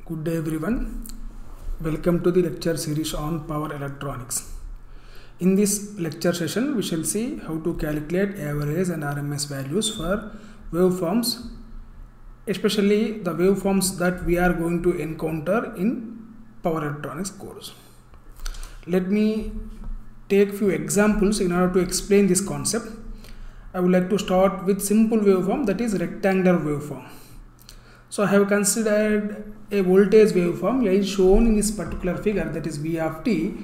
Good day everyone. Welcome to the lecture series on power electronics. In this lecture session we shall see how to calculate average and RMS values for waveforms, especially the waveforms that we are going to encounter in power electronics course. Let me take few examples in order to explain this concept. I would like to start with simple waveform, that is rectangular waveform. So I have considered a voltage waveform is shown in this particular figure, that is V of t.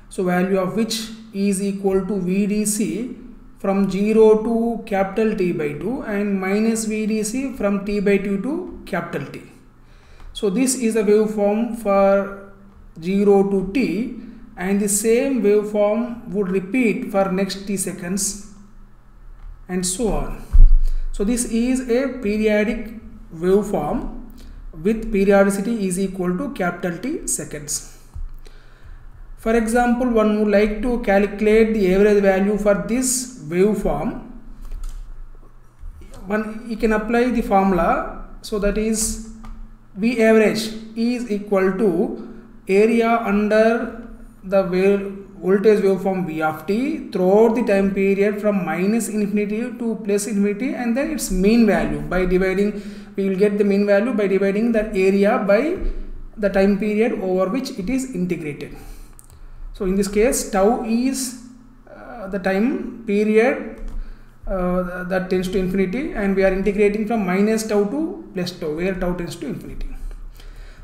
So value of which is equal to VDC from 0 to capital T by 2 and minus VDC from T by 2 to capital T. So this is the waveform for 0 to T, and the same waveform would repeat for next T seconds and so on. So this is a periodic waveform with periodicity is equal to capital T seconds. For example, one would like to calculate the average value for this waveform. You can apply the formula. So that is V average is equal to area under the voltage waveform V of t throughout the time period from minus infinity to plus infinity, and then its mean value by dividing. We will get the mean value by dividing that area by the time period over which it is integrated. So in this case, tau is the time period that tends to infinity, and we are integrating from minus tau to plus tau, where tau tends to infinity.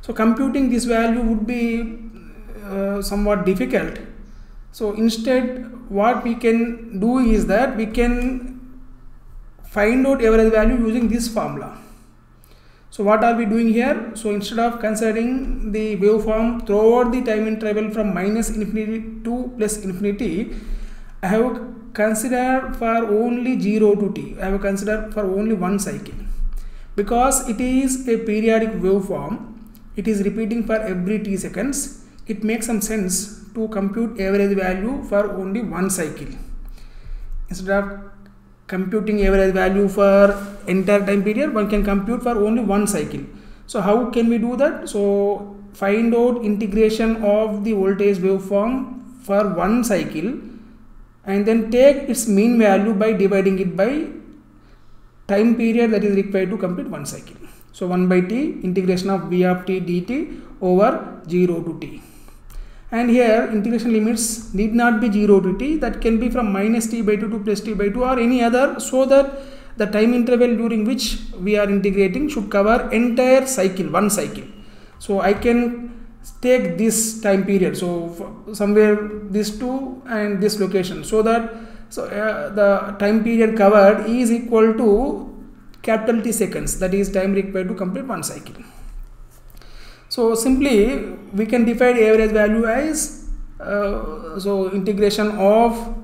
So computing this value would be somewhat difficult. So instead, what we can do is that we can find out average value using this formula. So what are we doing here? So instead of considering the waveform throughout the time interval from minus infinity to plus infinity, I have considered for only 0 to t. I have considered for only one cycle. Because it is a periodic waveform, it is repeating for every t seconds, it makes some sense to compute average value for only one cycle. Instead of computing average value for entire time period, one can compute for only one cycle. So how can we do that? So find out integration of the voltage waveform for one cycle and then take its mean value by dividing it by time period that is required to complete one cycle. So 1 by t integration of V of t dt over 0 to t. And here integration limits need not be 0 to t, that can be from minus t by 2 to plus t by 2 or any other, so that the time interval during which we are integrating should cover entire cycle, one cycle. So I can take this time period, so somewhere this 2 and this location, so that the time period covered is equal to capital T seconds, that is time required to complete one cycle. So simply we can define average value as so integration of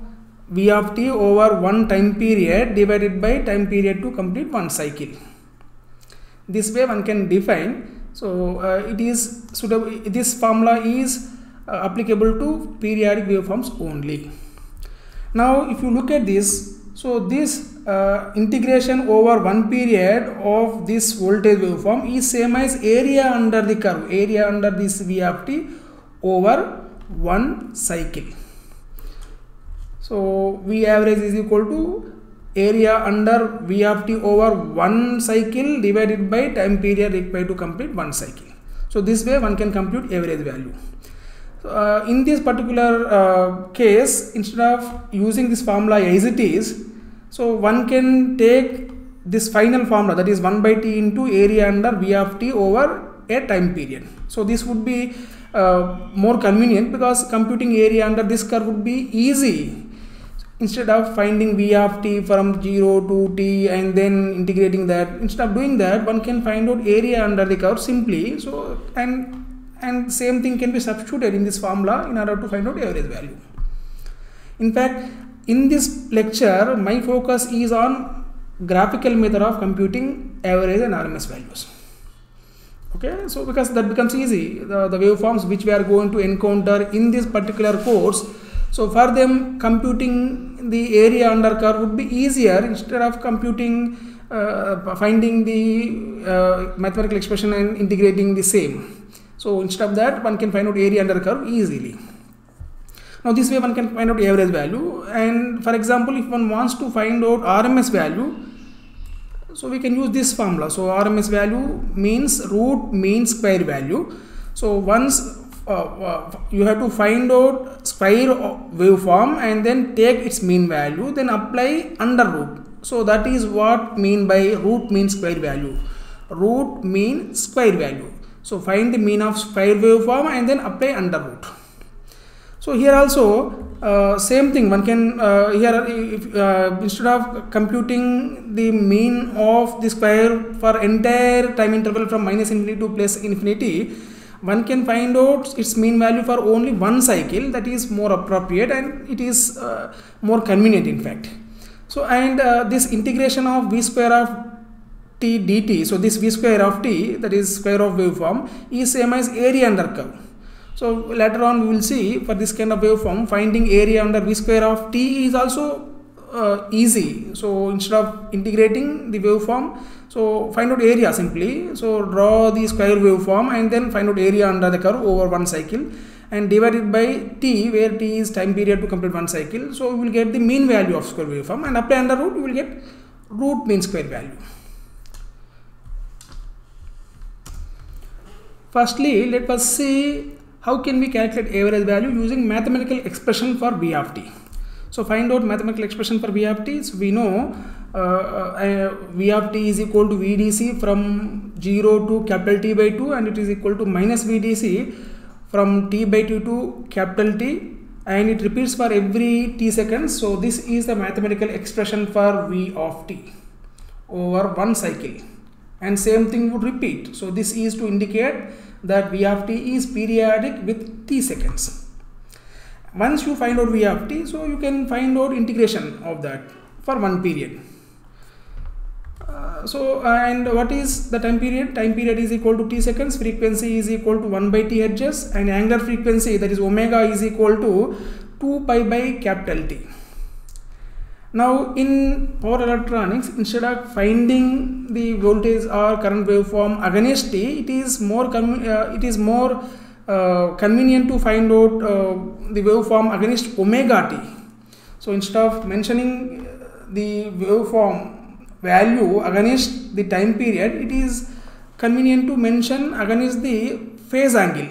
V of t over one time period divided by time period to complete one cycle. This way one can define. So it is suitable. This formula is applicable to periodic waveforms only. Now if you look at this, so this integration over one period of this voltage waveform is same as area under the curve, area under this V of t over one cycle. So V average is equal to area under V of t over one cycle divided by time period required to complete one cycle. So this way one can compute average value. In this particular case, instead of using this formula as it is, so one can take this final formula, that is 1 by t into area under V of t over a time period. So this would be more convenient because computing area under this curve would be easy. Instead of finding V of t from 0 to t and then integrating that, instead of doing that, one can find out area under the curve simply. So and same thing can be substituted in this formula in order to find out average value. In fact, in this lecture, my focus is on graphical method of computing average and RMS values. Okay, so because that becomes easy, the waveforms which we are going to encounter in this particular course, so for them computing the area under curve would be easier instead of computing finding the mathematical expression and integrating the same. So instead of that, one can find out area under curve easily. Now this way one can find out average value, and for example if one wants to find out RMS value, so we can use this formula. So RMS value means root mean square value. So once you have to find out square waveform and then take its mean value, then apply under root. So that is what mean by root mean square value. Root mean square value. So find the mean of square waveform and then apply under root. So here also same thing, one can instead of computing the mean of the square for entire time interval from -infinity to +infinity, one can find out its mean value for only one cycle. That is more appropriate and it is more convenient in fact. So and this integration of v square of t dt, so this v square of t, that is square of waveform, is same as area under curve. So later on we will see for this kind of waveform finding area under v square of t is also easy. So instead of integrating the waveform, so find out area simply. So draw the square waveform and then find out area under the curve over one cycle and divide it by t, where t is time period to complete one cycle. So we will get the mean value of square waveform and apply under root, we will get root mean square value. Firstly, let us see how can we calculate average value using mathematical expression for v of t. So find out mathematical expression for v of t. So we know v of t is equal to vdc from 0 to capital T by 2, and it is equal to minus vdc from t by 2 to capital T, and it repeats for every t seconds. So this is the mathematical expression for v of t over one cycle, and same thing would repeat. So this is to indicate that v of t is periodic with t seconds. Once you find out v of t, so you can find out integration of that for one period. And what is the time period? Time period is equal to t seconds, frequency is equal to 1 by t hertz, and angular frequency, that is omega, is equal to 2 pi by capital T. Now in power electronics, instead of finding the voltage or current waveform against t, it is more convenient to find out the waveform against omega t. So instead of mentioning the waveform value against the time period, it is convenient to mention against the phase angle.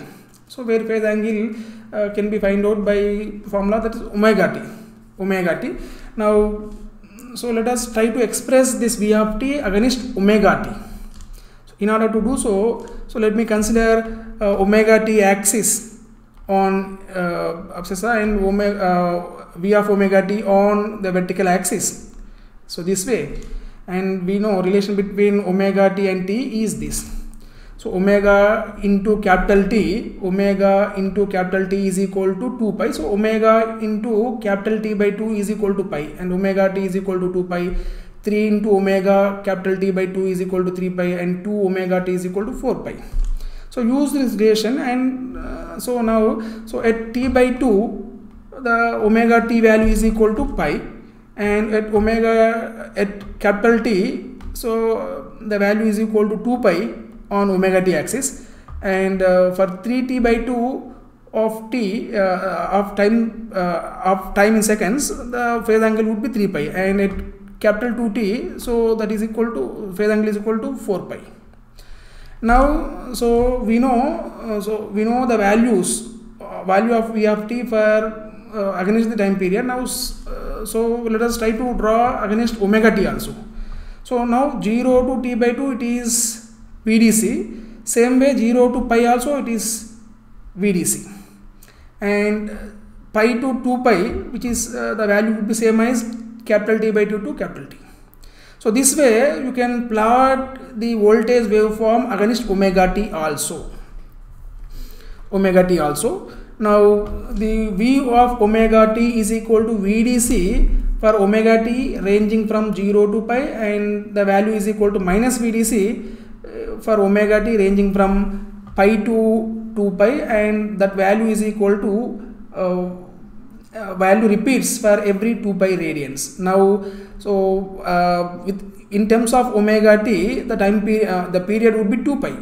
So where phase angle can be found out by formula, that is omega t. Now, so let us try to express this v of t against omega t. So in order to do so, let me consider omega t axis on abscissa and v of omega t on the vertical axis. So this way, and we know relation between omega t and t is this. So omega into capital T is equal to 2 pi. So omega into capital T by 2 is equal to pi, and omega t is equal to 2 pi. 3 into omega capital T by 2 is equal to 3 pi, and 2 omega t is equal to 4 pi. So use this relation, and so at t by 2 the omega t value is equal to pi, and at capital T, so the value is equal to 2 pi on omega t axis, and for 3t by 2 of t of time in seconds, the phase angle would be 3 pi, and at capital 2t, so that is equal to, phase angle is equal to 4 pi. Now so we know the value of v of t for against the time period. Now so let us try to draw against omega t also. So now 0 to t by 2 it is vdc, same way 0 to pi also it is vdc, and pi to 2 pi, which is the value would be same as capital T by 2 to capital T. So this way you can plot the voltage waveform against omega t also. Now the v of omega t is equal to vdc for omega t ranging from 0 to pi, and the value is equal to minus vdc for omega t ranging from pi to 2 pi, and that value is equal to value repeats for every 2 pi radians. Now, so in terms of omega t, the the period would be 2 pi.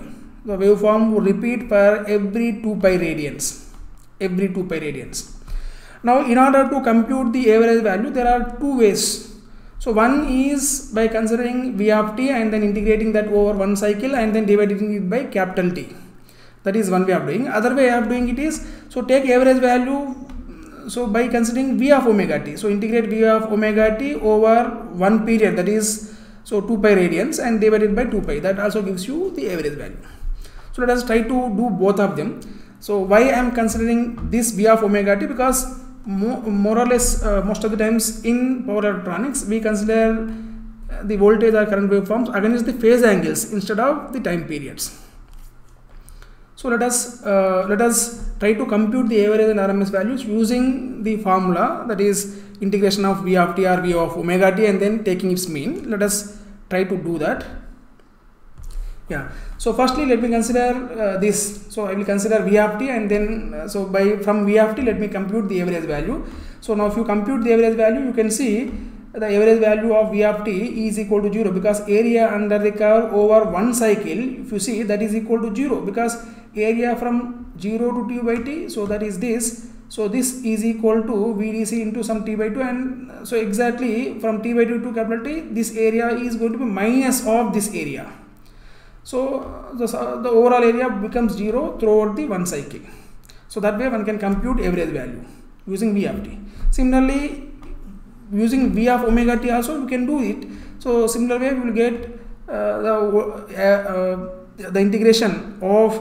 The waveform would repeat for every 2 pi radians. Every 2 pi radians. Now, in order to compute the average value, there are two ways. So one is by considering V of t and then integrating that over one cycle and then dividing it by capital T. That is one way of doing. Other way of doing it is, so take average value, so by considering V of omega t. So integrate V of omega t over one period, that is so 2 pi radians, and divide it by 2 pi. That also gives you the average value. So let us try to do both of them. So why I am considering this V of omega t? Because more or less most of the times in power electronics we consider the voltage or current waveforms against the phase angles instead of the time periods. So let us try to compute the average and RMS values using the formula, that is integration of V of t or V of omega t and then taking its mean. Let us try to do that. Yeah. So firstly, let me consider this. So I will consider V of t, and then so from V of t, let me compute the average value. So now if you compute the average value, you can see the average value of V of t is equal to 0, because area under the curve over one cycle, if you see, that is equal to 0, because area from 0 to t by t, so that is this. So this is equal to VDC into some t by 2, and so exactly from t by 2 to capital T, this area is going to be minus of this area. So the overall area becomes 0 throughout the one cycle. So that way one can compute average value using V of t. Similarly, using V of omega t also we can do it. So similar way we will get the integration of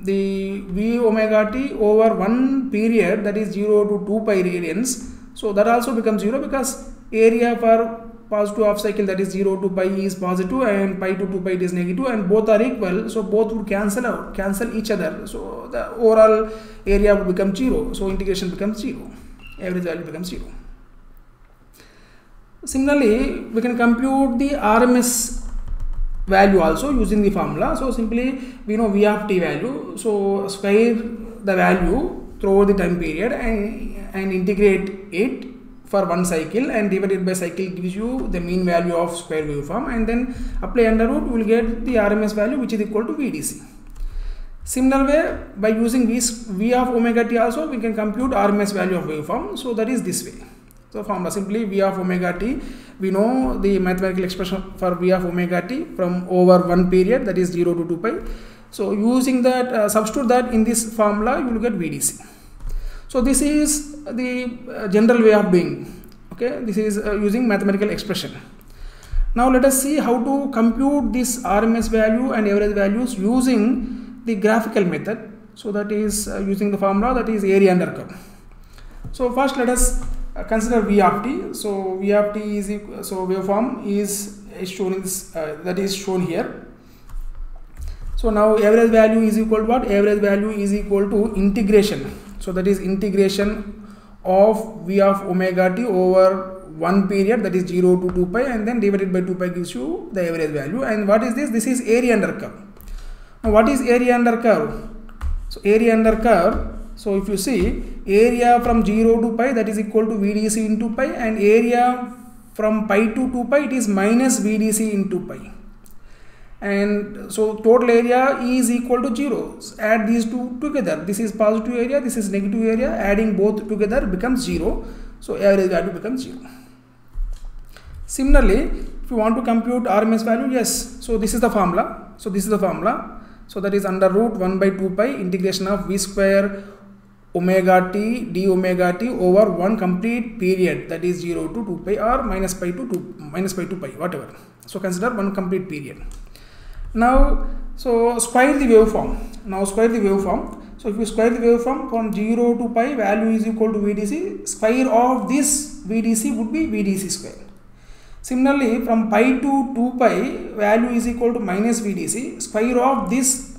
the V omega t over one period, that is 0 to 2 pi radians. So that also becomes 0, because area for positive half cycle, that is 0 to pi is positive and pi to 2 pi is negative, and both are equal, so both would cancel each other. So the overall area would become 0. So integration becomes 0. Average value becomes 0. Similarly, we can compute the RMS value also using the formula. So simply we know V of t value. So square the value throughout the time period and integrate it for one cycle and divided by cycle gives you the mean value of square waveform, and then apply under root, we will get the RMS value which is equal to VDC. Similar way, by using V of omega t also we can compute RMS value of waveform. So that is this way. So formula simply V of omega t, we know the mathematical expression for V of omega t from over one period, that is 0 to 2 pi. So using that, substitute that in this formula, you will get VDC. So this is the general way of doing. Okay, this is using mathematical expression. Now let us see how to compute this RMS value and average values using the graphical method. So that is using the formula, that is area under curve. So first let us consider V of t. So V of t is equal, so waveform is shown in this, that is shown here. So now average value is equal to what? Average value is equal to integration. So that is integration of V of omega t over one period, that is 0 to 2 pi, and then divided by 2 pi gives you the average value. And what is this? This is area under curve. Now what is area under curve? So area under curve, so if you see area from 0 to pi, that is equal to VDC into pi, and area from pi to 2 pi, it is minus VDC into pi. And so total area is equal to 0. Add these two together. This is positive area, this is negative area. Adding both together becomes 0. So average value becomes 0. Similarly, if you want to compute RMS value, yes. So this is the formula. So this is the formula. So that is under root 1 by 2 pi integration of V square omega t d omega t over one complete period, that is 0 to 2 pi or minus pi to 2 pi, whatever. So consider one complete period. Now, so square the waveform. Now square the waveform. So if you square the waveform from 0 to pi, value is equal to VDC. Square of this VDC would be VDC square. Similarly, from pi to 2 pi, value is equal to minus VDC. Square of this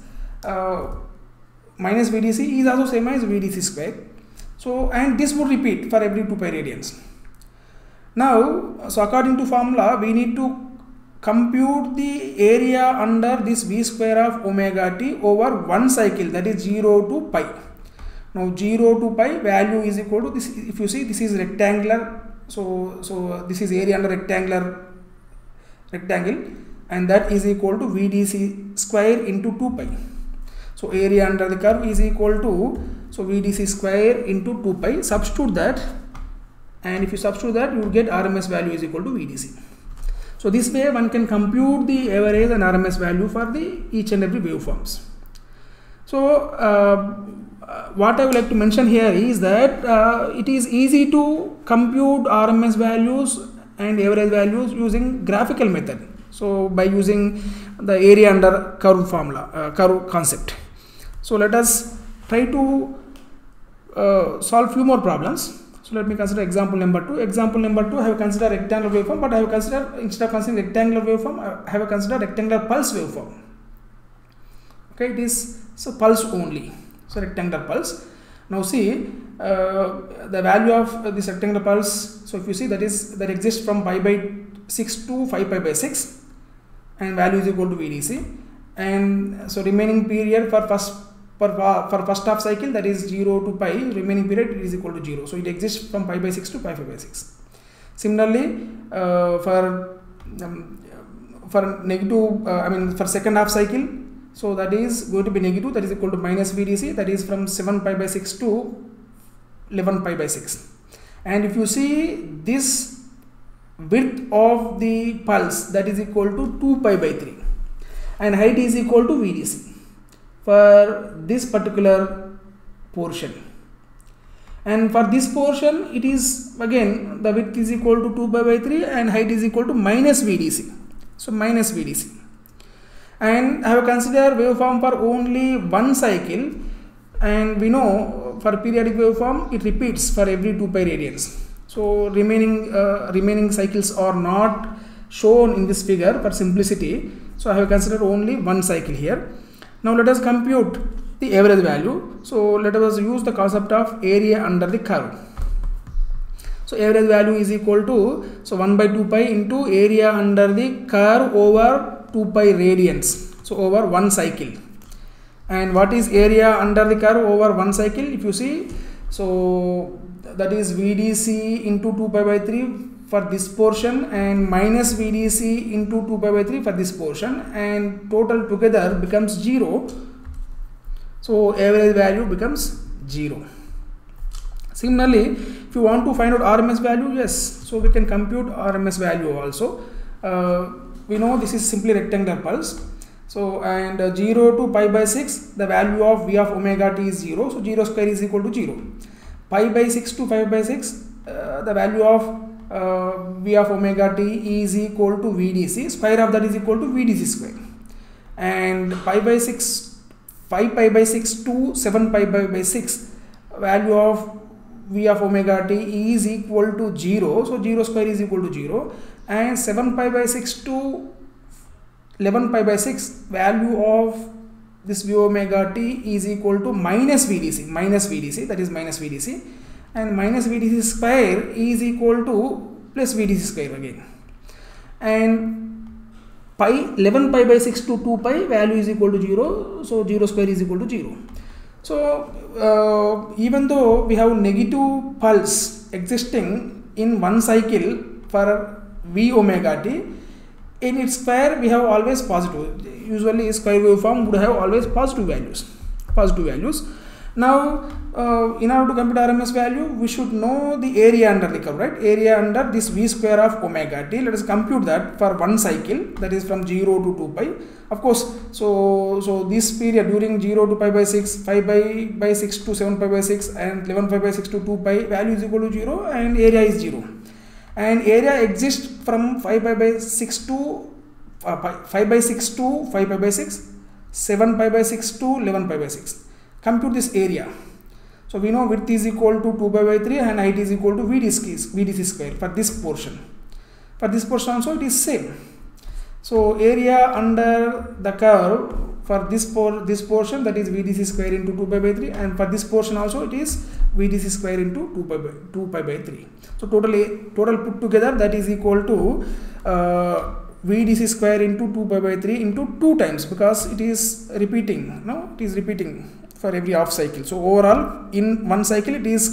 minus VDC is also same as VDC square. So, and this would repeat for every 2 pi radians. Now, so according to formula, we need to compute the area under this V square of omega t over one cycle, that is 0 to pi. Now 0 to pi value is equal to this. If you see, this is rectangular, so this is area under rectangle, and that is equal to VDC square into 2 pi. So area under the curve is equal to, so VDC square into 2 pi. Substitute that, and if you substitute that, you will get RMS value is equal to VDC. So this way one can compute the average and RMS value for the each and every waveforms. So what I would like to mention here is that it is easy to compute RMS values and average values using graphical method. So by using the area under curve formula, curve concept. So let us try to solve few more problems. So let me consider example number 2. Example number 2, I have considered rectangular waveform, but I have considered, instead of considering rectangular waveform, I have considered rectangular pulse waveform. Okay, it is so pulse only. So rectangular pulse. Now see the value of this rectangular pulse. So if you see, that exists from pi by 6 to 5 pi by 6, and value is equal to VDC. And so remaining period for first half cycle, that is 0 to pi, remaining period is equal to 0. So it exists from pi by 6 to pi by 6. Similarly, for negative, for second half cycle, so that is going to be negative, that is equal to minus VDC, that is from 7 pi by 6 to 11 pi by 6. And if you see this width of the pulse, that is equal to 2 pi by 3, and height is equal to VDC for this particular portion. And for this portion, it is again the width is equal to 2 pi by 3 and height is equal to minus VDC. So minus VDC. And I have considered waveform for only one cycle, and we know for periodic waveform it repeats for every 2 pi radians. So remaining cycles are not shown in this figure for simplicity. So I have considered only one cycle here. Now let us compute the average value. So let us use the concept of area under the curve. So average value is equal to, so 1 by 2 pi into area under the curve over 2 pi radians, so over one cycle. And what is area under the curve over one cycle? If you see, so that is VDC into 2 pi by 3 for this portion, and minus VDC into 2 pi by 3 for this portion, and total together becomes 0. So average value becomes 0. Similarly, if you want to find out RMS value, yes, so we can compute RMS value also. We know this is simply rectangular pulse. So and 0 to pi by 6, the value of V of omega t is 0. So 0 square is equal to 0. Pi by 6 to 5 by 6, the value of V of omega t is equal to VDC. Square of that is equal to VDC square. And 5 pi by 6 to 7 pi by 6, value of V of omega t is equal to 0. So 0 square is equal to 0. And 7 pi by 6 to 11 pi by 6, value of this V omega t is equal to minus VDC, that is minus VDC, and minus VDC square is equal to plus VDC square again. And 11 pi by 6 to 2 pi, value is equal to 0, so 0 square is equal to 0. So even though we have negative pulse existing in one cycle for V omega t, in its square we have always positive. Usually square waveform would have always positive values. Now in order to compute RMS value, we should know the area under the curve, right? Area under this V square of omega t. Let us compute that for one cycle, that is from 0 to 2 pi. Of course, so this period during 0 to pi by 6, 5 by 6 to 7 pi by 6, and 11 pi by 6 to 2 pi, value is equal to 0 and area is 0. And area exists from 5 pi by 6 to 5 by 6 to 5 pi by 6, 7 pi by 6 to 11 pi by 6. Compute this area. So we know width is equal to 2 pi by 3 and height is equal to VDC square for this portion. For this portion also it is same. So area under the curve for this portion, that is VDC square into 2 pi by 3, and for this portion also it is VDC square into 2 pi by 3. So total put together, that is equal to VDC square into 2 pi by 3 into 2 times, because it is repeating, it is repeating for every half cycle. So overall in one cycle it is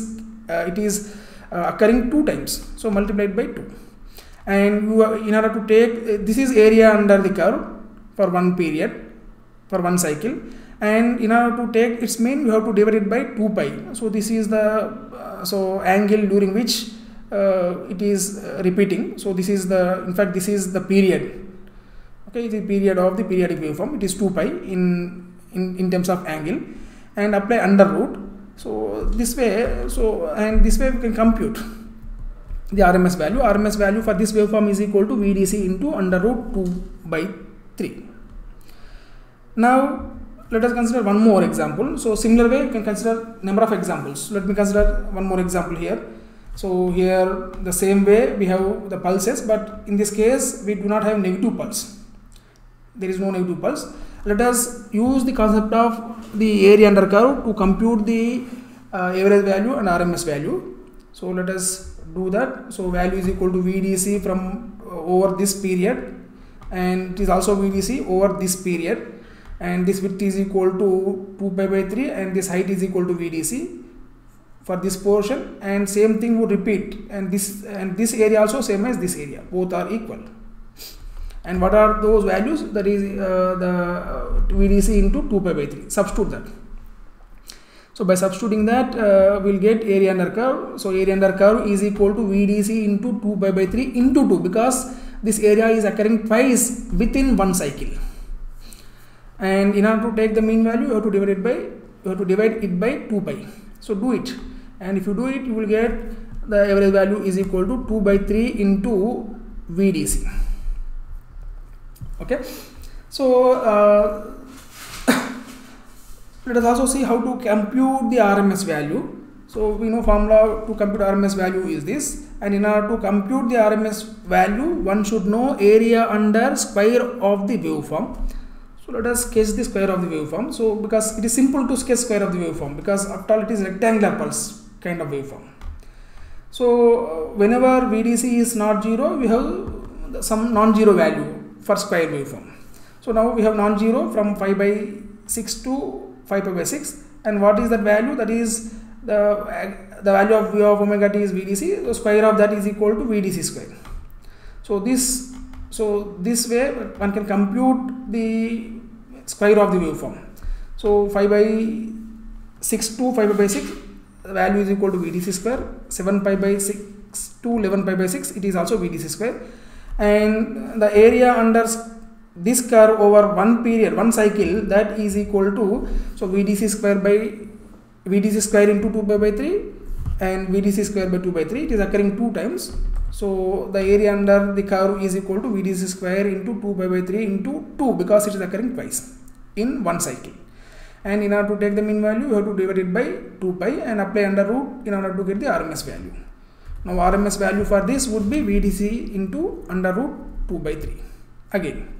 occurring 2 times, so multiplied by 2. And in order to take this is area under the curve for one period, for one cycle, and in order to take its mean you have to divide it by 2 pi. So this is the angle during which it is repeating. So this is the, in fact this is the period, okay, the period of the periodic waveform. It is 2 pi in terms of angle, and apply under root. So this way, and this way we can compute the RMS value. RMS value for this waveform is equal to VDC into under root 2 by 3. Now let us consider one more example. So similar way you can consider number of examples. Let me consider one more example here. So here the same way we have the pulses, but in this case we do not have negative pulse. There is no negative pulse. Let us use the concept of the area under curve to compute the average value and RMS value. So let us do that. So value is equal to VDC from over this period, and it is also VDC over this period, and this width is equal to 2 pi by 3, and this height is equal to VDC for this portion, and same thing would repeat, and this area also same as this area, both are equal. And what are those values? That is the VDC into 2 pi by 3. Substitute that. So by substituting that we'll get area under curve. So area under curve is equal to VDC into 2 pi by 3 into 2, because this area is occurring twice within one cycle. And in order to take the mean value you have to divide it by 2 pi. So do it, and if you do it you will get the average value is equal to 2 by 3 into VDC. Okay, so let us also see how to compute the RMS value. So we know formula to compute RMS value is this, and in order to compute the RMS value one should know area under square of the waveform. So let us sketch the square of the waveform. So because it is simple to sketch square of the waveform, because after all it is rectangular pulse kind of waveform. So whenever VDC is not 0, we have some non-zero value for square waveform. So now we have non-zero from 5 by 6 to 5 pi by 6, and what is that value? That is the value of V of omega t is VDC. The square of that is equal to VDC square. So this way one can compute the square of the waveform. So 5 by 6 to 5 pi by 6, the value is equal to VDC square. 7 pi by 6 to 11 pi by 6, it is also VDC square. And the area under this curve over one period, one cycle, that is equal to, so VDC square by VDC square into 2 pi by 3 and VDC square by 2 by 3. It is occurring 2 times. So the area under the curve is equal to VDC square into 2 pi by 3 into 2, because it is occurring twice in one cycle. And in order to take the mean value you have to divide it by 2 pi and apply under root in order to get the RMS value. Now RMS value for this would be VDC into under root 2 by 3 again.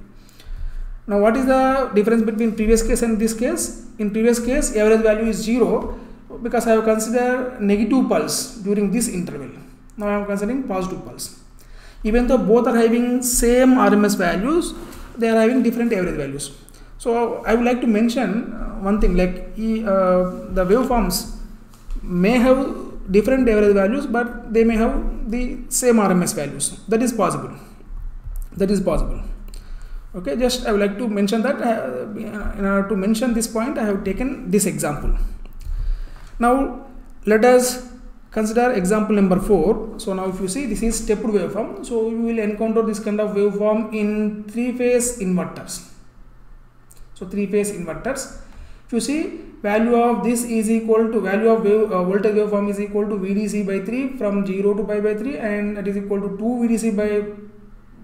Now what is the difference between previous case and this case? In previous case average value is 0, because I have considered negative pulse during this interval. Now I am considering positive pulse. Even though both are having same RMS values, they are having different average values. So I would like to mention one thing, like the waveforms may have different average values, but they may have the same RMS values. That is possible. That is possible. Okay, just I would like to mention that in order to mention this point I have taken this example. Now let us consider example number 4. So now if you see, this is stepped waveform. So you will encounter this kind of waveform in 3-phase inverters. So 3-phase inverters. If you see, value of this is equal to value of voltage waveform is equal to VDC by 3 from 0 to pi by 3, and that is equal to 2 VDC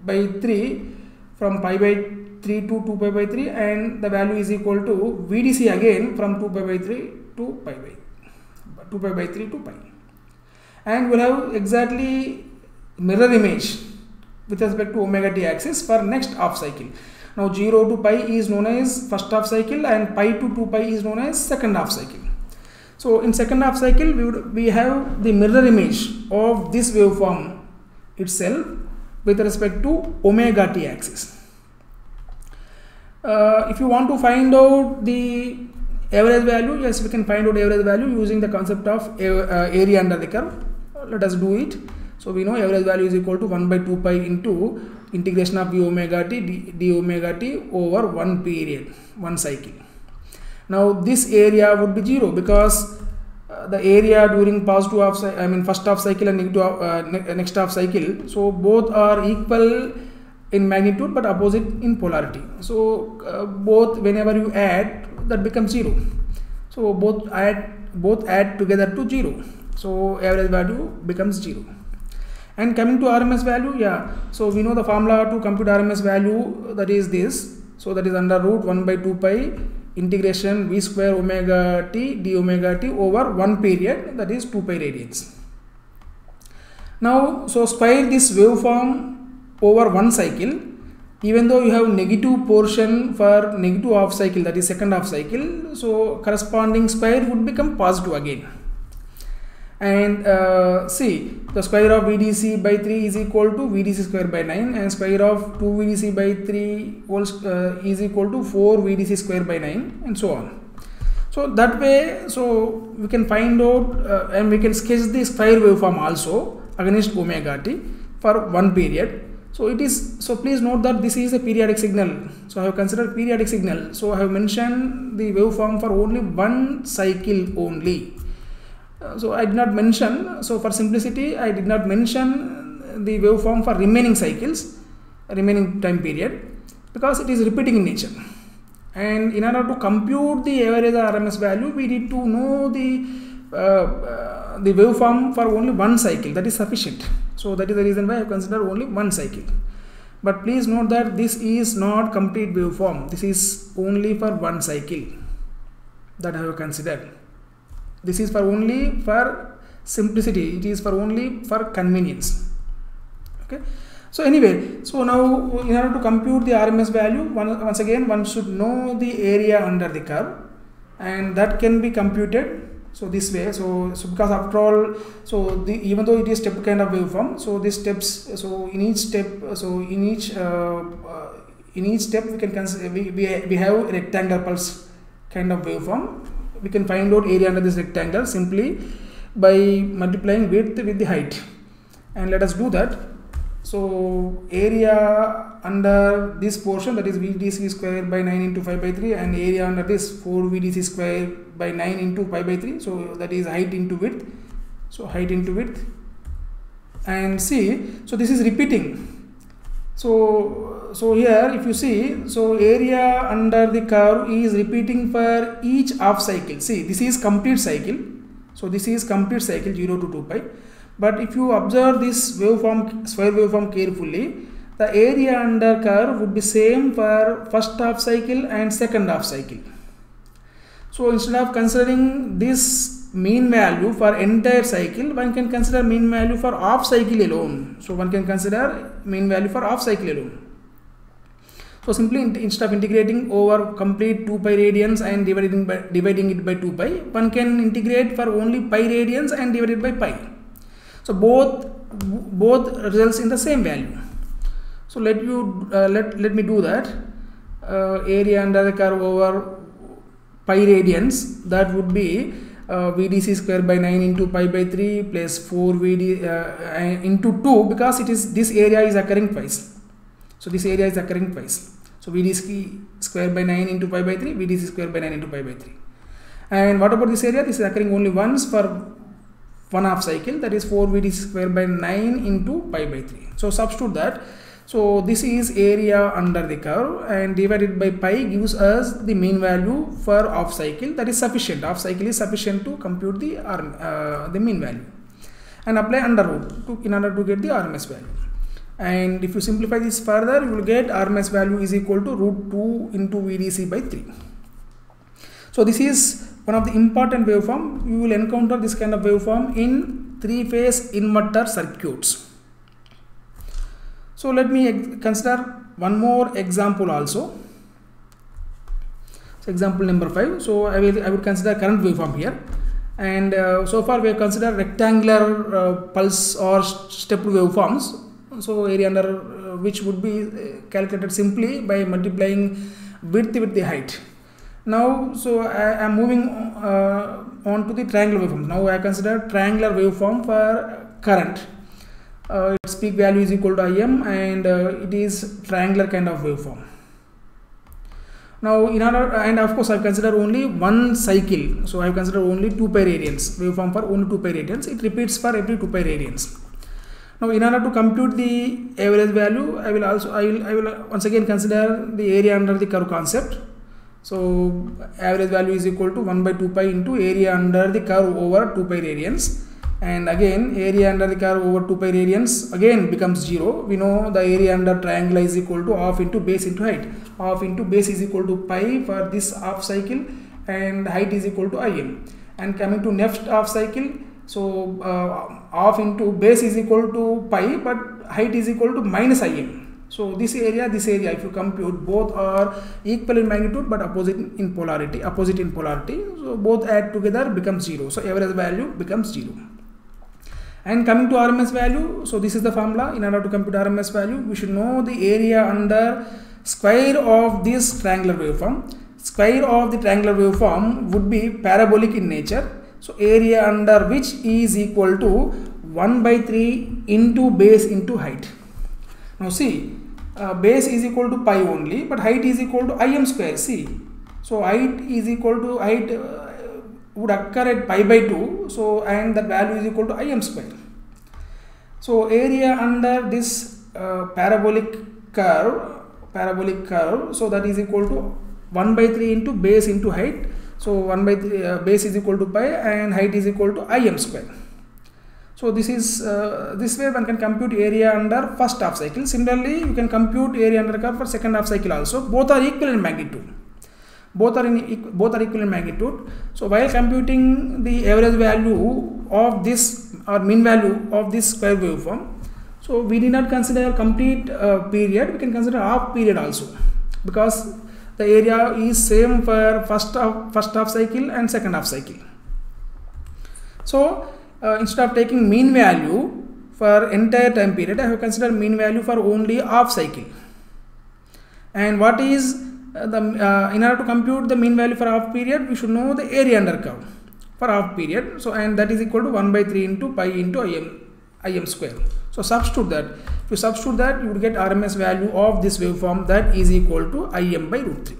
by 3 from pi by 3 to 2 pi by 3, and the value is equal to VDC again from 2 pi by 3 to pi by 2 pi by 3 to pi. And we'll have exactly mirror image with respect to omega t axis for next half cycle. Now 0 to pi is known as first half cycle, and pi to 2 pi is known as second half cycle. So in second half cycle we have the mirror image of this waveform itself with respect to omega t axis. If you want to find out the Average value, yes, we can find out average value using the concept of area under the curve. Let us do it. So we know average value is equal to 1 by 2 pi into integration of v omega t d omega t over one period, one cycle. Now this area would be 0 because the area during positive half cycle, first half cycle and negative next half cycle, so both are equal in magnitude but opposite in polarity. So both, whenever you add, that becomes 0. So both add together to 0. So average value becomes 0. And coming to RMS value, yeah, so we know the formula to compute RMS value, that is this. So that is under root 1 by 2 pi integration v square omega t d omega t over one period, that is 2 pi radians. Now, so square this waveform over one cycle. Even though you have negative portion for negative half cycle, that is second half cycle, so corresponding square would become positive again. And see, the square of VDC by 3 is equal to VDC square by 9, and square of 2 VDC by 3 is equal to 4 VDC square by 9, and so on. So that way, so we can find out and we can sketch the square waveform also against omega t for one period. So it is, so please note that this is a periodic signal. So I have considered periodic signal. So I have mentioned the waveform for only one cycle only. So I did not mention, so for simplicity, I did not mention the waveform for remaining cycles, remaining time period, because it is repeating in nature. And in order to compute the average RMS value, we need to know the waveform for only one cycle. That is sufficient. So that is the reason why I have considered only one cycle. But please note that this is not complete waveform. This is only for one cycle that I have considered. This is for only for simplicity. It is for only for convenience. Okay. So anyway, so now in order to compute the RMS value, once again one should know the area under the curve, and that can be computed. So this way, so because after all, so even though it is step kind of waveform, so these steps, so in each step, so in each step we can consider, we have rectangular pulse kind of waveform. We can find out area under this rectangle simply by multiplying width with the height, and let us do that. So area under this portion, that is VDC square by 9 into pi by 3, and area under this 4 VDC square by 9 into pi by 3. So that is height into width. So height into width, and see, so this is repeating. So here if you see, so area under the curve is repeating for each half cycle. See, this is complete cycle. So this is complete cycle 0 to 2 pi. But if you observe this waveform, square waveform carefully, the area under curve would be same for first half cycle and second half cycle. So instead of considering this mean value for entire cycle, one can consider mean value for half cycle alone. So one can consider mean value for half cycle alone. So simply instead of integrating over complete 2 pi radians and dividing it by 2 pi, one can integrate for only pi radians and divide it by pi. So both results in the same value. So let me do that. Area under the curve over pi radians, that would be VDC square by 9 into pi by 3 plus 4 VD into 2, because it is, this area is occurring twice. So this area is occurring twice. So VDC square by 9 into pi by 3, VDC square by 9 into pi by 3. And what about this area? This is occurring only once for one half cycle, that is 4 VDC square by 9 into pi by 3. So substitute that. So this is area under the curve, and divided by pi gives us the mean value for half cycle. That is sufficient. Half cycle is sufficient to compute the mean value, and apply under root in order to get the RMS value. And if you simplify this further, you will get RMS value is equal to root 2 into VDC by 3. So this is one of the important waveform. You will encounter this kind of waveform in 3-phase inverter circuits. So let me consider one more example also. So example number 5. So I would consider current waveform here, and so far we have considered rectangular pulse or stepped waveforms. So area under which would be calculated simply by multiplying width with the height. Now, so I am moving on to the triangular waveform. Now I consider triangular waveform for current. Its peak value is equal to Im, and it is triangular kind of waveform. Now, in order, and of course I consider only one cycle, so I consider only 2 pi radians, waveform for only 2 pi radians. It repeats for every 2 pi radians. Now, in order to compute the average value, I will once again consider the area under the curve concept. So average value is equal to 1 by 2 pi into area under the curve over 2 pi radians, and again area under the curve over 2 pi radians again becomes 0. We know the area under triangle is equal to half into base into height. Half into base is equal to pi for this half cycle, and height is equal to Im. And coming to next half cycle, so half into base is equal to pi, but height is equal to minus Im. So this area, if you compute, both are equal in magnitude but opposite in polarity. So both add together becomes 0. So average value becomes 0. And coming to RMS value, so this is the formula. In order to compute RMS value, we should know the area under square of this triangular waveform. Square of the triangular waveform would be parabolic in nature. So area under which is equal to 1 by 3 into base into height. Now see, base is equal to pi only, but height is equal to Im square. See, so height is equal to would occur at pi by 2. So and that value is equal to Im square. So area under this parabolic curve, so that is equal to 1 by 3 into base into height. So 1 by 3 base is equal to pi and height is equal to Im square. So this is this way one can compute area under first half cycle. Similarly, you can compute area under curve for second half cycle also. Both are equal in magnitude. Both are equal in magnitude. So while computing the average value of this or mean value of this square waveform, so we need not consider complete period. We can consider half period also, because the area is same for first half cycle and second half cycle. So instead of taking mean value for entire time period, I have considered mean value for only half cycle. And what is in order to compute the mean value for half period, we should know the area under curve for half period. So and that is equal to 1 by 3 into pi into Im square. So substitute that. If you substitute that, you would get RMS value of this waveform, that is equal to Im by root 3.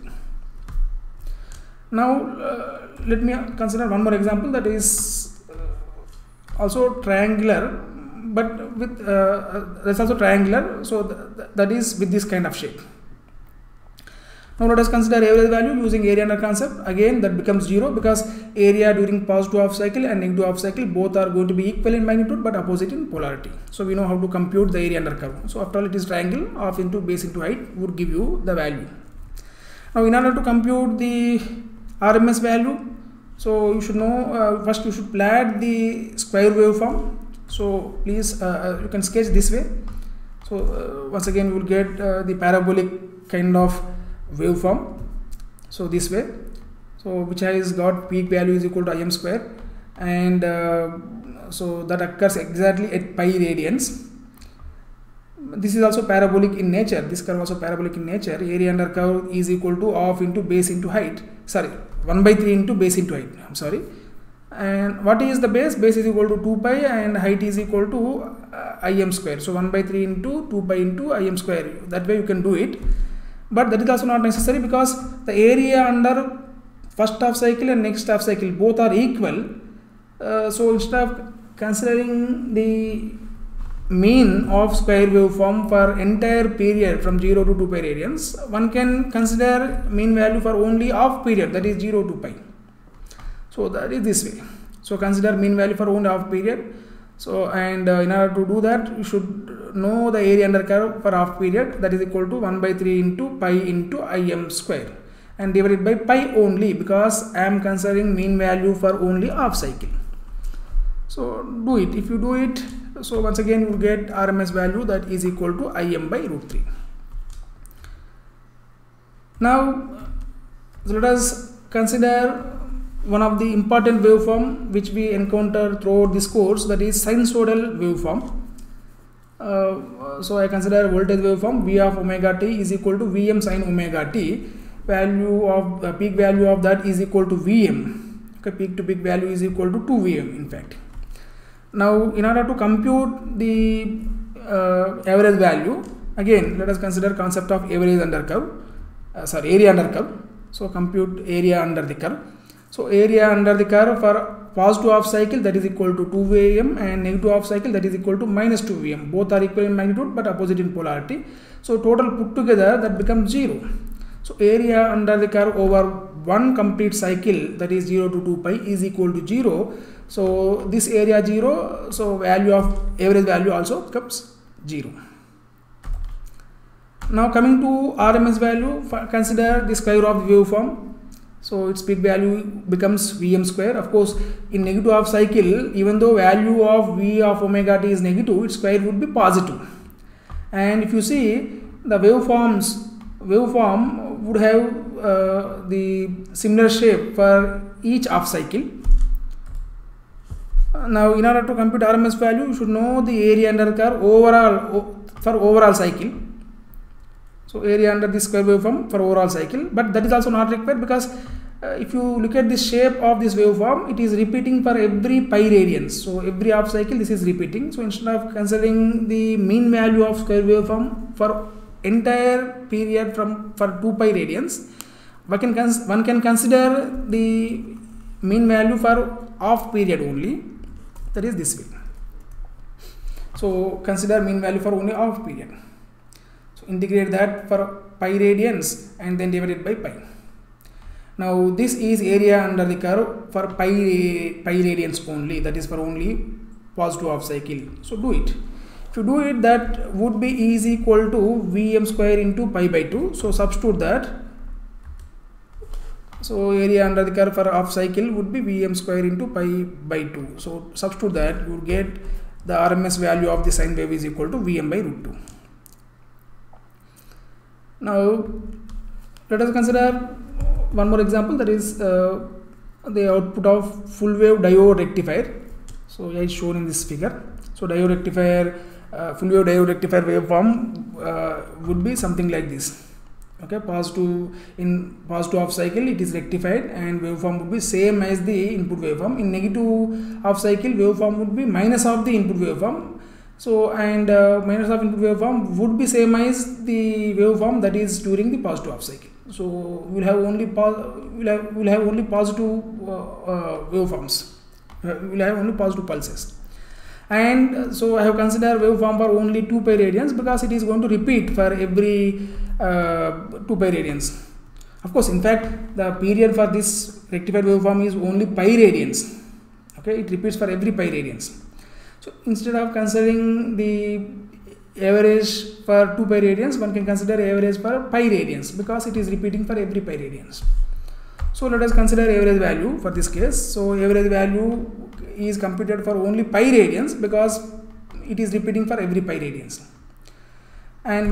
That let me consider one more example that is also triangular, but with that's also triangular, so that is with this kind of shape. Now let us consider average value using area under concept. Again that becomes 0 because area during positive half cycle and negative half cycle both are going to be equal in magnitude but opposite in polarity. So we know how to compute the area under curve. So after all, it is triangle, half into base into height would give you the value. Now in order to compute the RMS value, so you should know first you should plot the square waveform. So please you can sketch this way. So once again you will get the parabolic kind of waveform. So this way, so which has got peak value is equal to Im square, and so that occurs exactly at pi radians. This is also parabolic in nature. This curve also parabolic in nature. Area under curve is equal to half into base into height. Sorry, 1 by 3 into base into height. I'm sorry. And what is the base? Base is equal to 2 pi and height is equal to Im square. So 1 by 3 into 2 pi into Im square. That way you can do it. But that is also not necessary because the area under first half cycle and next half cycle both are equal. So instead of considering the mean of square waveform for entire period from 0 to 2 pi radians, one can consider mean value for only half period, that is 0 to pi. So that is this way. So consider mean value for only half period. So and in order to do that, you should know the area under curve for half period, that is equal to 1 by 3 into pi into Im square and divided by pi only because I am considering mean value for only half cycle. So do it. If you do it, so once again you will get RMS value that is equal to Im by root 3. Now let us consider one of the important waveform which we encounter throughout this course, that is sinusoidal waveform. So I consider voltage waveform V of omega t is equal to Vm sin omega t, value of peak value of that is equal to Vm. Okay, peak to peak value is equal to 2 Vm in fact. Now in order to compute the average value, again let us consider concept of average under curve, area under curve. So compute area under the curve. So area under the curve for positive half cycle, that is equal to 2 Vm, and negative half cycle, that is equal to minus 2 Vm. Both are equal in magnitude but opposite in polarity. So total put together that becomes 0. So area under the curve over one complete cycle, that is 0 to 2 pi, is equal to 0. So this area 0, so value of average value also becomes 0. Now coming to RMS value, consider the square of the waveform. So its peak value becomes Vm square. Of course, in negative half cycle, even though value of V of omega t is negative, its square would be positive. And if you see the waveform would have the similar shape for each half cycle. Now in order to compute RMS value, you should know the area under the curve overall for overall cycle. So area under the square waveform for overall cycle, but that is also not required, because if you look at the shape of this waveform, it is repeating for every pi radians. So every half cycle this is repeating. So instead of considering the mean value of square waveform for entire period for 2 pi radians, one can consider the mean value for half period only, that is this way. So consider mean value for only half period. So integrate that for pi radians and then divide it by pi. Now this is area under the curve for pi radians only, that is for only positive half cycle. So do it. If you do it, that would be is equal to Vm square into pi by 2. So substitute that. So area under the curve for half cycle would be Vm square into pi by 2. So substitute that, you will get the RMS value of the sine wave is equal to Vm by root 2. Now let us consider one more example, that is the output of full wave diode rectifier. So it is shown in this figure. So diode rectifier, full wave diode rectifier waveform would be something like this. Okay, in positive half cycle it is rectified and waveform would be same as the input waveform. In negative half cycle, waveform would be minus of the input waveform. So and minus of input waveform would be same as the waveform that is during the positive half cycle. So we'll have only positive waveforms. We'll have only positive pulses. And so I have considered waveform for only 2 pi radians, because it is going to repeat for every 2 pi radians. Of course, in fact, the period for this rectified waveform is only pi radians. Okay, it repeats for every pi radians. So instead of considering the average for 2 pi radians, one can consider average for pi radians, because it is repeating for every pi radians. So let us consider average value for this case. So average value is computed for only pi radians, because it is repeating for every pi radians. And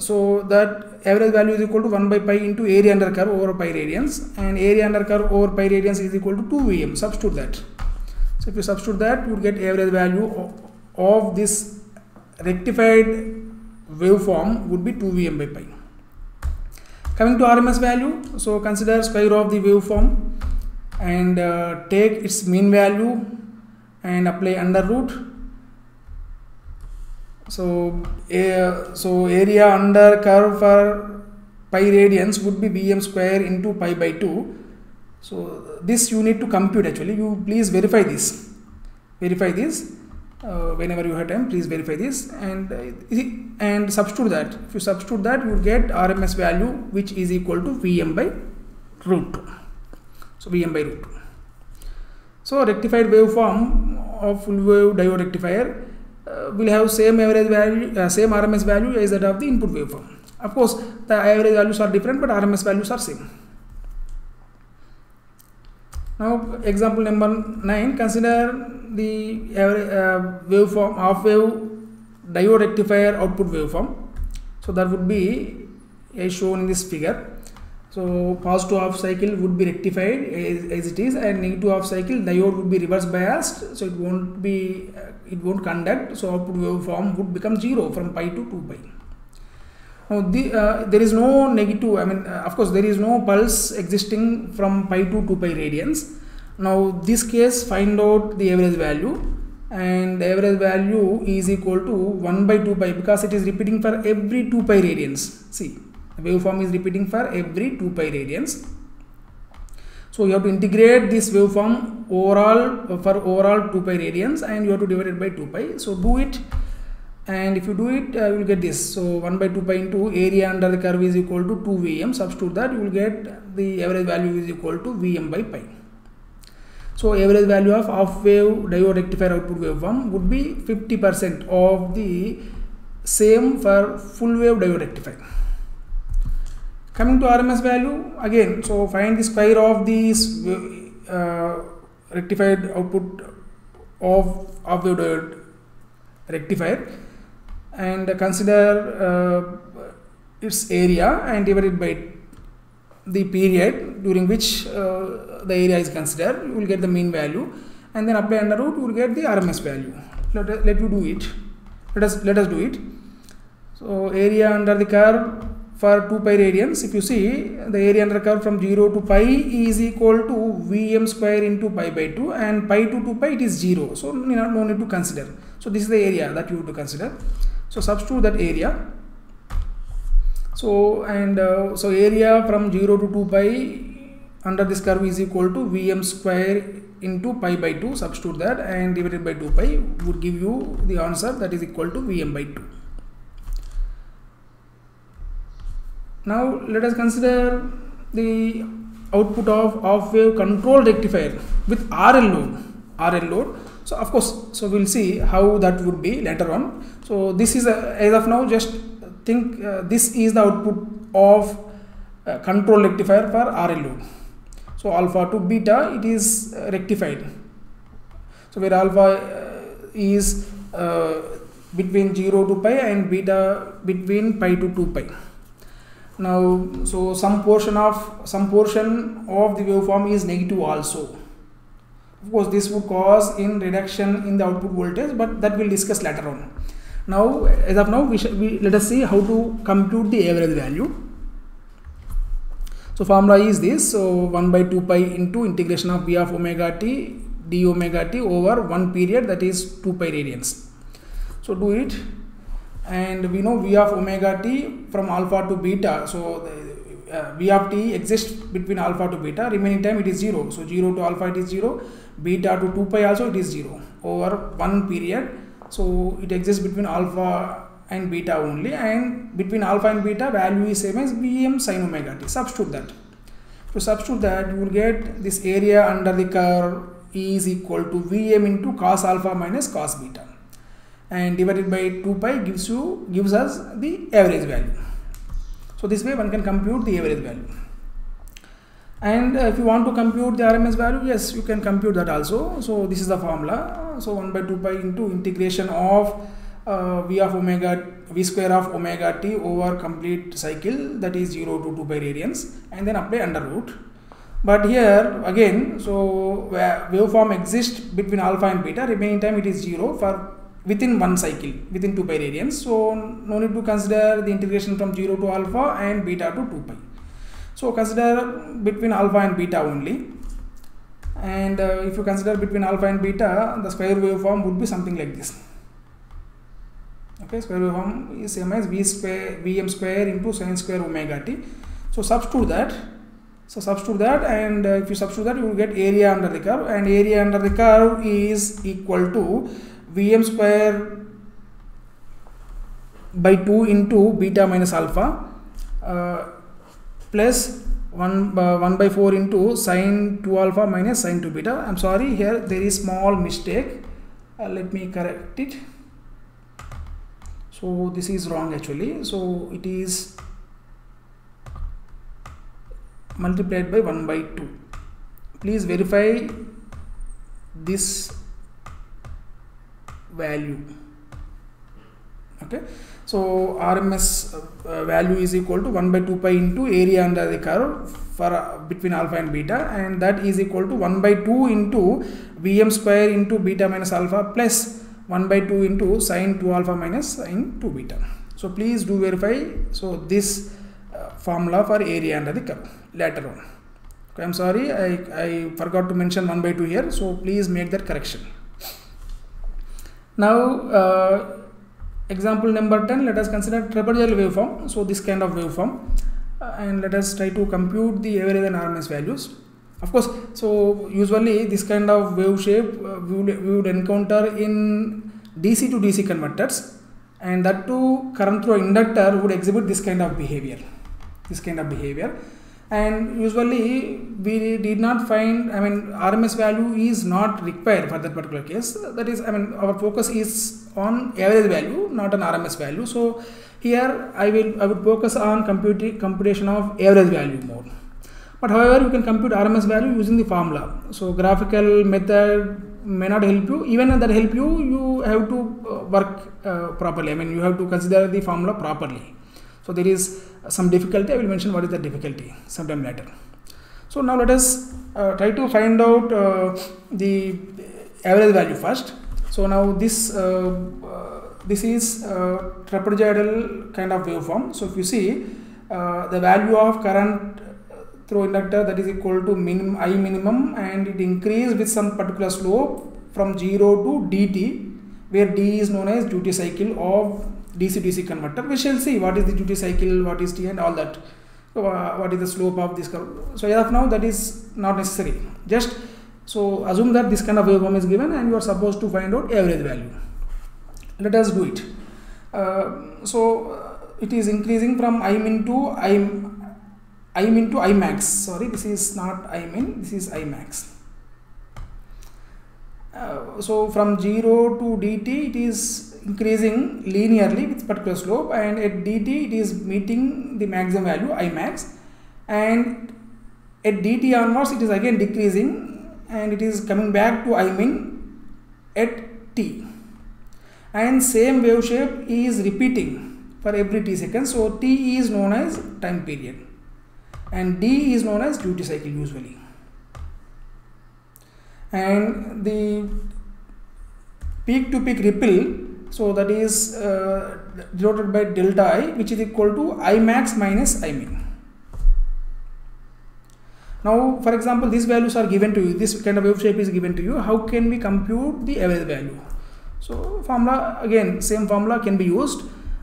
so that average value is equal to 1 by pi into area under curve over pi radians, and area under curve over pi radians is equal to 2 Vm. Substitute that. So if you substitute that, you would get average value of this rectified waveform would be 2 Vm by pi. Coming to RMS value, so consider square of the waveform and take its mean value and apply under root. So area under curve for pi radians would be Vm square into pi by 2. So this you need to compute actually. You please verify this. Whenever you have time, please verify this and substitute that. If you substitute that, you will get RMS value which is equal to Vm by root 2. So Vm by root 2. So rectified waveform of full wave diode rectifier will have same average value, same RMS value as that of the input waveform. Of course, the average values are different, but RMS values are same. Now example number 9, consider the waveform half wave diode rectifier output waveform. So that would be as shown in this figure. So positive half cycle would be rectified as it is, and negative half cycle diode would be reverse biased, so it won't conduct. So output waveform would become 0 from pi to 2 pi. Now there is no negative, of course there is no pulse existing from pi to 2 pi radians. Now this case, find out the average value, and the average value is equal to 1 by 2 pi, because it is repeating for every 2 pi radians. See, the waveform is repeating for every 2 pi radians. So you have to integrate this waveform overall for overall 2 pi radians, and you have to divide it by 2 pi. So do it, and if you do it, you will get this. So 1 by 2 pi into area under the curve is equal to 2 Vm. Substitute that, you will get the average value is equal to Vm by pi. So average value of half wave diode rectifier output waveform would be 50% of the same for full wave diode rectifier. Coming to RMS value again, so find the square of this rectified output of half wave diode rectifier, and consider its area and divide it by the period during which the area is considered. You will get the mean value, and then apply under root, you will get the RMS value. Let you do it. Let us do it. So area under the curve for 2 pi radians, if you see, the area under the curve from 0 to pi is equal to Vm square into pi by 2, and pi to 2 pi it is 0. So no need to consider. So this is the area that you have to consider. So substitute that area. So so area from 0 to 2 pi under this curve is equal to Vm square into pi by 2. Substitute that and divided by 2 pi would give you the answer that is equal to Vm by 2. Now let us consider the output of half wave control rectifier with RL load. So of course, so we'll see how that would be later on. So this is as of now, just think this is the output of control rectifier for RL load. So alpha to beta, it is rectified. So where alpha is between 0 to pi and beta between pi to 2 pi. Now, so some portion of the waveform is negative also. Of course, this would cause in reduction in the output voltage, but that we'll discuss later on. Now, as of now, let us see how to compute the average value. So formula is this. So 1 by 2 pi into integration of V of omega t d omega t over one period, that is 2 pi radians. So do it. And we know V of omega t from alpha to beta. So V of t exists between alpha to beta. Remaining time it is 0. So 0 to alpha it is 0. Beta to 2 pi also it is 0 over one period. So it exists between alpha and beta only, and between alpha and beta value is same as Vm sin omega t. Substitute that. To substitute that, you will get this area under the curve is equal to Vm into cos alpha minus cos beta, and divided by 2 pi gives us the average value. So this way one can compute the average value. And if you want to compute the RMS value, yes, you can compute that also. So this is the formula. So 1 by 2 pi into integration of V square of omega t over complete cycle, that is 0 to 2 pi radians, and then apply under root. But here again, so waveform exists between alpha and beta. Remaining time it is 0 for within one cycle, within 2 pi radians. So no need to consider the integration from 0 to alpha and beta to 2 pi. So consider between alpha and beta only. And if you consider between alpha and beta, the square waveform would be something like this. Okay, square waveform is same as Vm square into sin square omega t. So substitute that. And if you substitute that, you will get area under the curve, and area under the curve is equal to Vm square by 2 into beta minus alpha plus 1 by 4 into sin 2 alpha minus sin 2 beta. I am sorry, here there is small mistake. Let me correct it. So this is wrong actually. So it is multiplied by 1 by 2. Please verify this value. Okay, so RMS value is equal to 1 by 2 pi into area under the curve for between alpha and beta, and that is equal to 1 by 2 into Vm square into beta minus alpha plus 1 by 2 into sin 2 alpha minus sin 2 beta. So please do verify. So this formula for area under the curve later on. Okay, I'm sorry, I forgot to mention 1/2 here. So please make that correction. Now example number 10, let us consider trapezoidal waveform. So this kind of waveform, and let us try to compute the average and RMS values. Of course, so usually this kind of wave shape we would encounter in DC to DC converters, and that too current through inductor would exhibit this kind of behavior. And usually we did not find, RMS value is not required for that particular case. That is, our focus is on average value, not on RMS value. So here I would focus on computation of average value more. But however, you can compute RMS value using the formula. So graphical method may not help you. Even if that help you, you have to work properly. You have to consider the formula properly. So there is some difficulty. I will mention what is the difficulty sometime later. So now let us try to find out the average value first. So now this is trapezoidal kind of waveform. So if you see the value of current through inductor, that is equal to I minimum, and it increase with some particular slope from 0 to dt, where d is known as duty cycle of DC-DC converter. We shall see what is the duty cycle, what is T, and all that. So what is the slope of this curve. So as of now, that is not necessary. Just so assume that this kind of waveform is given and you are supposed to find out average value. Let us do it. So it is increasing from I min to I max. Sorry, this is not I min, this is I max. So from 0 to dt, it is increasing linearly with particular slope, and at dt it is meeting the maximum value I max, and at dt onwards it is again decreasing and it is coming back to I min at t, and same wave shape is repeating for every t seconds. So t is known as time period and d is known as duty cycle usually, and the peak to peak ripple, so that is denoted by delta I, which is equal to I max minus I min. Now for example, these values are given to you, this kind of wave shape is given to you. How can we compute the average value? So formula, again same formula can be used.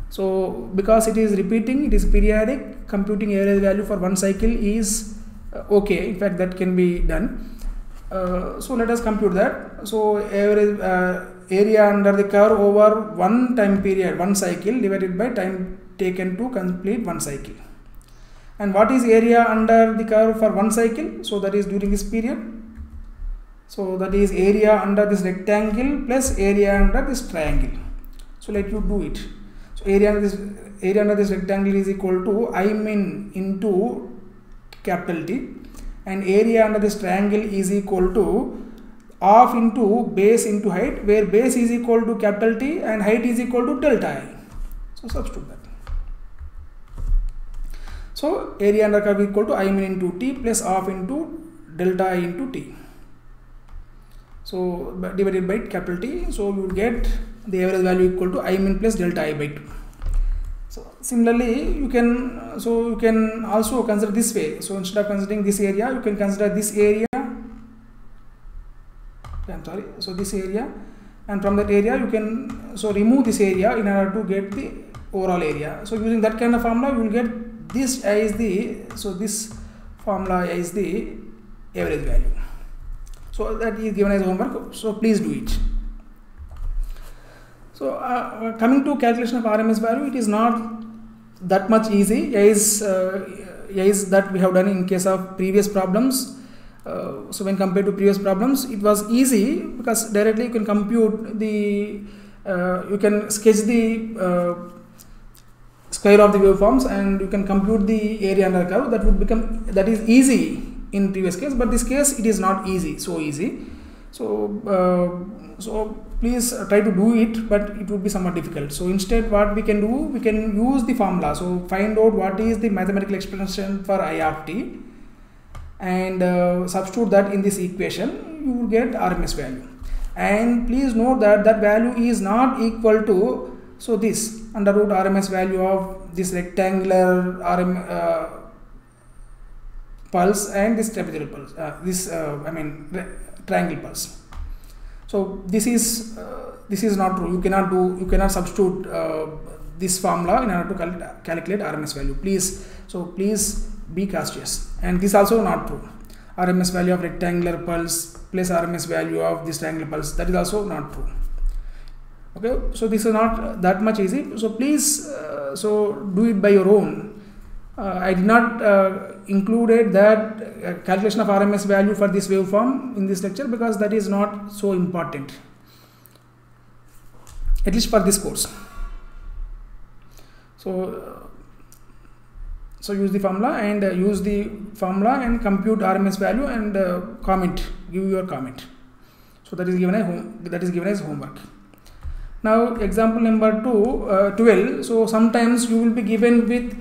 So because it is repeating, it is periodic, computing average value for one cycle is okay. In fact, that can be done. So let us compute that. So average area under the curve over one time period, one cycle, divided by time taken to complete one cycle. And what is area under the curve for one cycle? So that is during this period. So that is area under this rectangle plus area under this triangle. So let you do it. So area under this rectangle is equal to I min into capital T, and area under this triangle is equal to half into base into height, where base is equal to capital T and height is equal to delta I. So substitute that. So area under curve equal to I min into T plus half into delta I into T. So divided by capital T. So you will get the average value equal to I min plus delta I by 2. So similarly, you can also consider this way. So instead of considering this area, you can consider this area. I'm sorry. So this area, and from that area you can remove this area in order to get the overall area. So using that kind of formula, you will get this as this formula is the average value. So that is given as homework. So please do it. So coming to calculation of RMS value, it is not that much easy as that we have done in case of previous problems. So when compared to previous problems, it was easy because directly you can compute the, you can sketch the square of the waveforms and you can compute the area under curve. That is easy in previous case, but this case it is not easy, so easy. So please try to do it, but it would be somewhat difficult. So instead what we can do, we can use the formula. So find out what is the mathematical expression for I of t and substitute that in this equation, you will get RMS value. And please note that that value is not equal to, so this under root RMS value of this rectangular pulse and this trapezoidal pulse, triangle pulse. So this is not true. You cannot substitute this formula in order to calculate RMS value. Please be cautious. And this also not true. RMS value of rectangular pulse plus RMS value of this triangular pulse, that is also not true. Okay, so this is not that much easy. So please do it by your own. I did not included that calculation of RMS value for this waveform in this lecture because that is not so important, at least for this course. So use the formula and compute RMS value and give your comment. So that is given as homework. Now example number 12. So sometimes you will be given with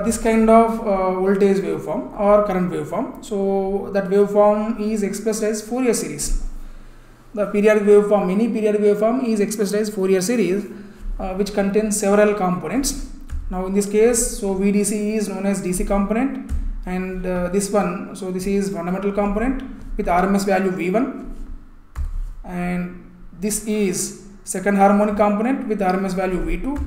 this kind of voltage waveform or current waveform. So that waveform is expressed as Fourier series. The periodic waveform, any periodic waveform is expressed as Fourier series, which contains several components. Now in this case, so VDC is known as DC component, and this one, so this is fundamental component with RMS value V1, and this is second harmonic component with RMS value V2,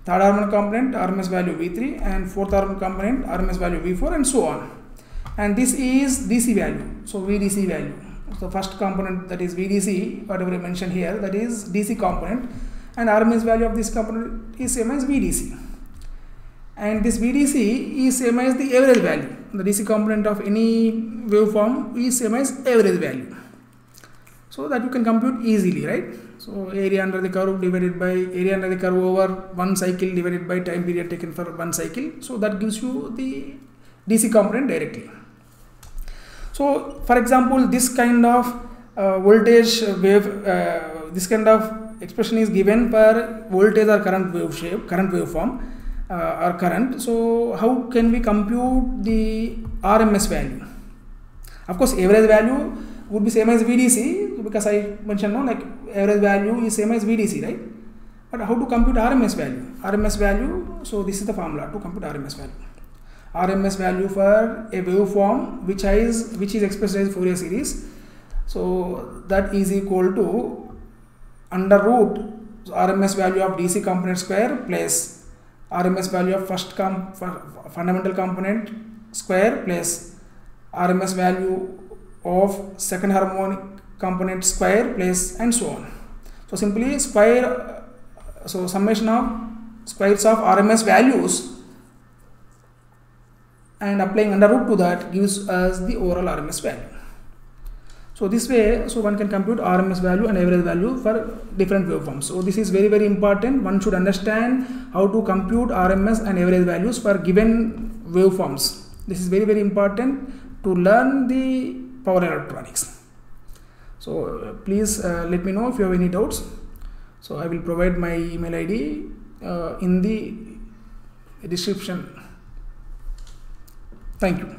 third harmonic component RMS value V3, and fourth harmonic component RMS value V4, and so on. And this is DC value, so VDC value. So first component, that is VDC, whatever I mentioned here, that is DC component, and RMS value of this component is same as VDC. And this VDC is same as the average value. The DC component of any waveform is same as average value. So that you can compute easily, right? So area under the curve over one cycle divided by time period taken for one cycle. So that gives you the DC component directly. So for example, this kind of voltage wave, this kind of expression is given per voltage or current waveform or current. So how can we compute the RMS value? Of course, average value would be same as VDC, because I mentioned average value is same as VDC, right? But how to compute RMS value? RMS value, so this is the formula to compute RMS value. RMS value for a waveform which is expressed as Fourier series. So that is equal to under root RMS value of DC component square plus RMS value of first fundamental component square plus RMS value of second harmonic component square plus, and so on. So simply summation of squares of RMS values and applying under root to that gives us the overall RMS value. So this way, so one can compute RMS value and average value for different waveforms. So this is very, very important. One should understand how to compute RMS and average values for given waveforms. This is very, very important to learn the power electronics. So please let me know if you have any doubts. So I will provide my email ID in the description. Thank you.